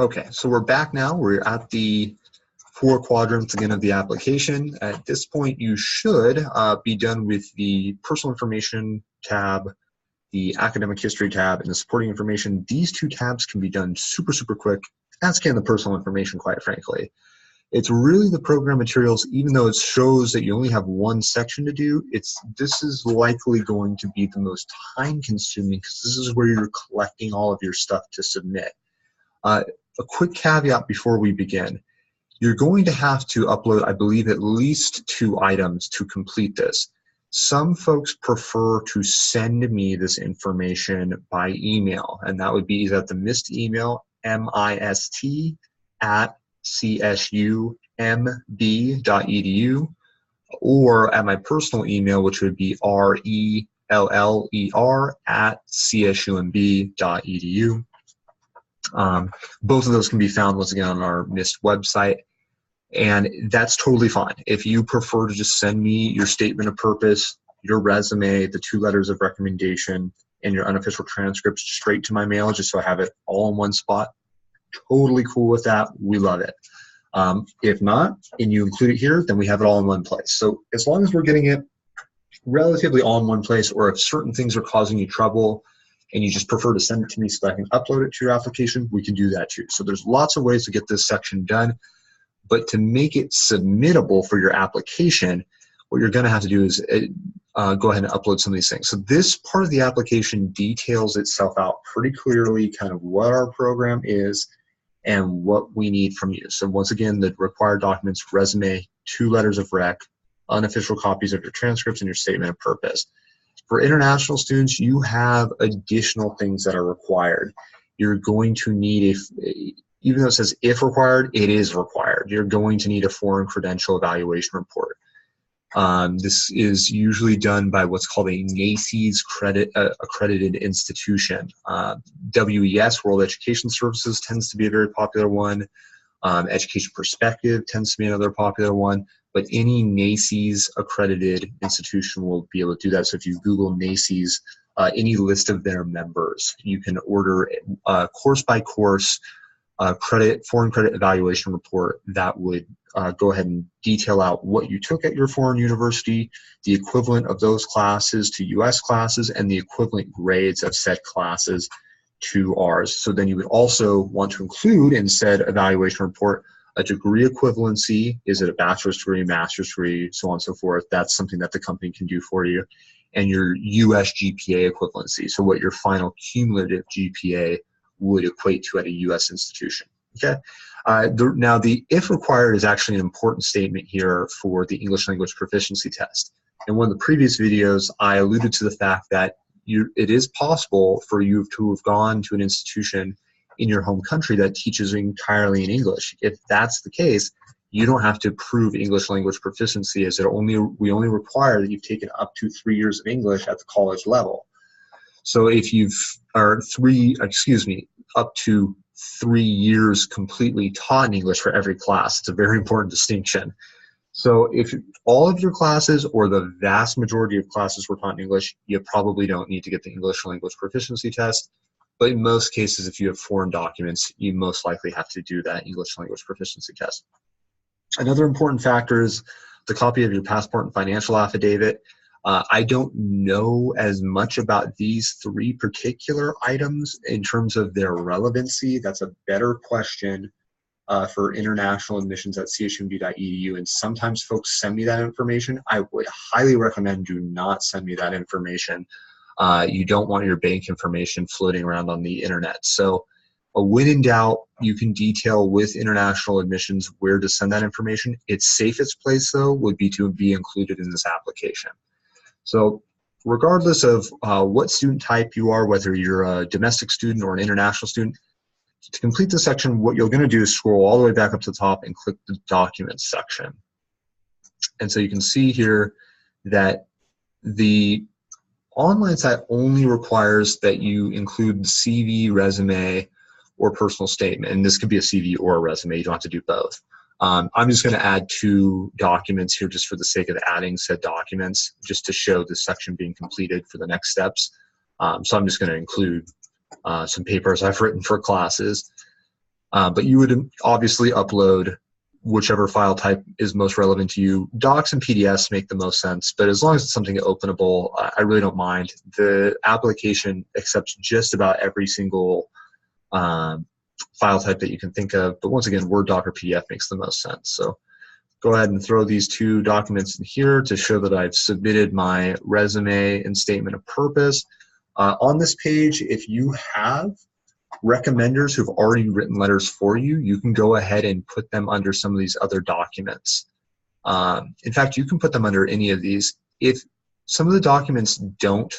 Okay, so we're back now. We're at the 4 quadrants again of the application. At this point, you should be done with the personal information tab, the academic history tab, and the supporting information. These 2 tabs can be done super quick, as can the personal information, quite frankly. It's really the program materials, even though it shows that you only have 1 section to do, this is likely going to be the most time consuming because this is where you're collecting all of your stuff to submit. A quick caveat before we begin. You're going to have to upload, I believe, at least 2 items to complete this. Some folks prefer to send me this information by email, and that would be either at the MIST email, mist@csumb.edu, or at my personal email, which would be reller@csumb.edu. Both of those can be found once again on our MIST website, and that's totally fine. If you prefer to just send me your statement of purpose, your resume, the 2 letters of recommendation, and your unofficial transcripts straight to my mail, just so I have it all in one spot, totally cool with that. We love it. If not, and you include it here, then we have it all in one place. So as long as we're getting it relatively all in one place, or if certain things are causing you trouble, and you just prefer to send it to me so I can upload it to your application, we can do that too. So there's lots of ways to get this section done, but to make it submittable for your application, what you're gonna have to do is go ahead and upload some of these things. So this part of the application details itself out pretty clearly, kind of what our program is and what we need from you. So once again, the required documents: resume, 2 letters of rec, unofficial copies of your transcripts, and your statement of purpose. For international students, you have additional things that are required. You're going to need even though it says if required, it is required. You're going to need a foreign credential evaluation report. This is usually done by what's called a NACES accredited institution. WES, World Education Services, tends to be a very popular one. Education Perspective tends to be another popular one. But any NACES accredited institution will be able to do that. So if you Google NACES, any list of their members, you can order course by course foreign credit evaluation report that would go ahead and detail out what you took at your foreign university, the equivalent of those classes to US classes, and the equivalent grades of said classes to ours. So then you would also want to include in said evaluation report a degree equivalency. Is it a bachelor's degree, master's degree, so on and so forth? That's something that the company can do for you. And your US GPA equivalency, so what your final cumulative GPA would equate to at a US institution. Okay. Now the if required is actually an important statement here for the English language proficiency test. In one of the previous videos, I alluded to the fact that it is possible for you to have gone to an institution in your home country that teaches entirely in English. If that's the case, you don't have to prove English language proficiency, as we only require that you've taken up to 3 years of English at the college level. So if up to 3 years completely taught in English for every class. It's a very important distinction. So if all of your classes or the vast majority of classes were taught in English, you probably don't need to get the English language proficiency test. But in most cases, if you have foreign documents, you most likely have to do that English language proficiency test. Another important factor is the copy of your passport and financial affidavit. I don't know as much about these 3 particular items in terms of their relevancy. That's a better question for international admissions at csumb.edu, and sometimes folks send me that information. I would highly recommend do not send me that information. You don't want your bank information floating around on the internet. So when in doubt, you can detail with international admissions where to send that information. Its safest place, though, would be to be included in this application. So regardless of what student type you are, whether you're a domestic student or an international student, to complete this section, what you're going to do is scroll all the way back up to the top and click the Documents section. And so you can see here that the online site only requires that you include CV, resume, or personal statement. And this could be a CV or a resume. You don't have to do both. I'm just going to add 2 documents here just for the sake of adding said documents, just to show this section being completed for the next steps. So I'm just going to include some papers I've written for classes. But you would obviously upload whichever file type is most relevant to you. Docs and PDFs make the most sense, but as long as it's something openable, I really don't mind. The application accepts just about every single file type that you can think of, but once again, Word, Doc, or PDF makes the most sense. So go ahead and throw these two documents in here to show that I've submitted my resume and statement of purpose. On this page, if you have recommenders who've already written letters for you, you can go ahead and put them under some of these other documents. In fact, you can put them under any of these. If some of the documents don't,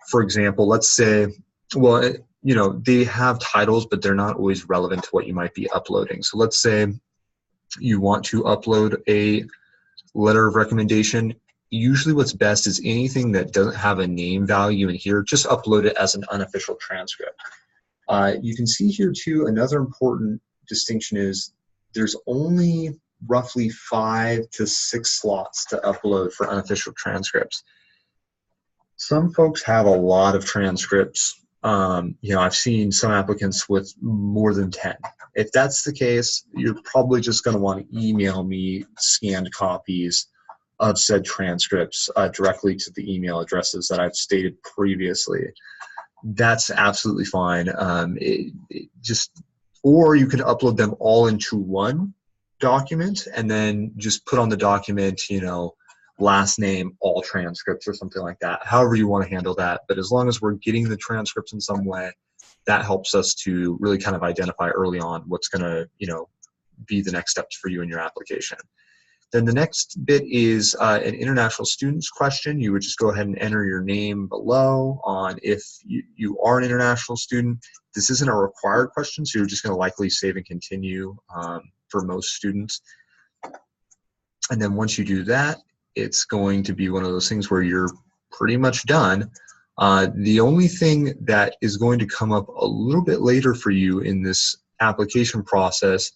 for example, let's say, well, you know, they have titles, but they're not always relevant to what you might be uploading. So let's say you want to upload a letter of recommendation. Usually what's best is anything that doesn't have a name value in here, just upload it as an unofficial transcript. You can see here too, another important distinction is there's only roughly 5 to 6 slots to upload for unofficial transcripts. Some folks have a lot of transcripts. You know, I've seen some applicants with more than 10. If that's the case, you're probably just going to want to email me scanned copies of said transcripts directly to the email addresses that I've stated previously. That's absolutely fine. Or you can upload them all into one document and then just put on the document, you know, last name, all transcripts or something like that. However you want to handle that. But as long as we're getting the transcripts in some way, that helps us to really kind of identify early on what's going to, you know, be the next steps for you in your application. Then the next bit is an international students question. You would just go ahead and enter your name below on if you are an international student. This isn't a required question, so you're just going to likely save and continue for most students. And then once you do that, it's going to be one of those things where you're pretty much done. The only thing that is going to come up a little bit later for you in this application process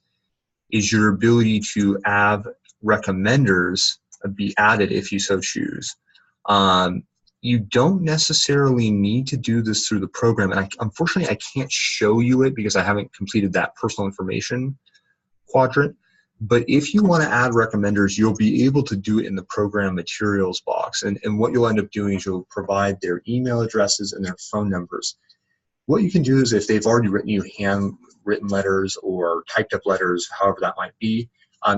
is your ability to have recommenders be added if you so choose. You don't necessarily need to do this through the program, and unfortunately I can't show you it because I haven't completed that personal information quadrant. But if you want to add recommenders, you'll be able to do it in the program materials box. And what you'll end up doing is you'll provide their email addresses and their phone numbers. What you can do is if they've already written you handwritten letters or typed up letters, however that might be,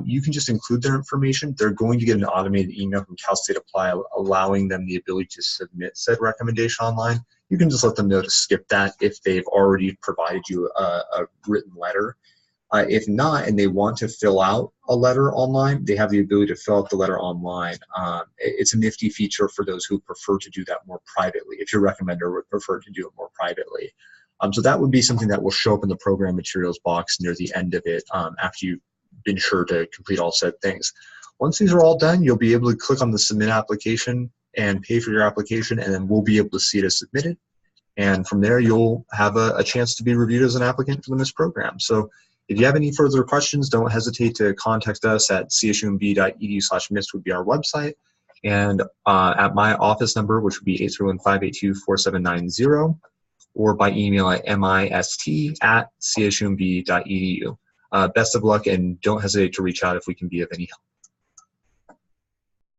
you can just include their information. They're going to get an automated email from Cal State Apply allowing them the ability to submit said recommendation online. You can just let them know to skip that if they've already provided you a written letter. If not, and they want to fill out a letter online, they have the ability to fill out the letter online. It's a nifty feature for those who prefer to do that more privately, if your recommender would prefer to do it more privately. So that would be something that will show up in the program materials box near the end of it after you've been sure to complete all said things. Once these are all done, you'll be able to click on the submit application and pay for your application, and then we'll be able to see it as submitted. And from there, you'll have a chance to be reviewed as an applicant for the MIST program. So if you have any further questions, don't hesitate to contact us at chumb.edu/MIST would be our website. And at my office number, which would be 831-582-4790, or by email at mist@chumb.edu. Best of luck, and don't hesitate to reach out if we can be of any help.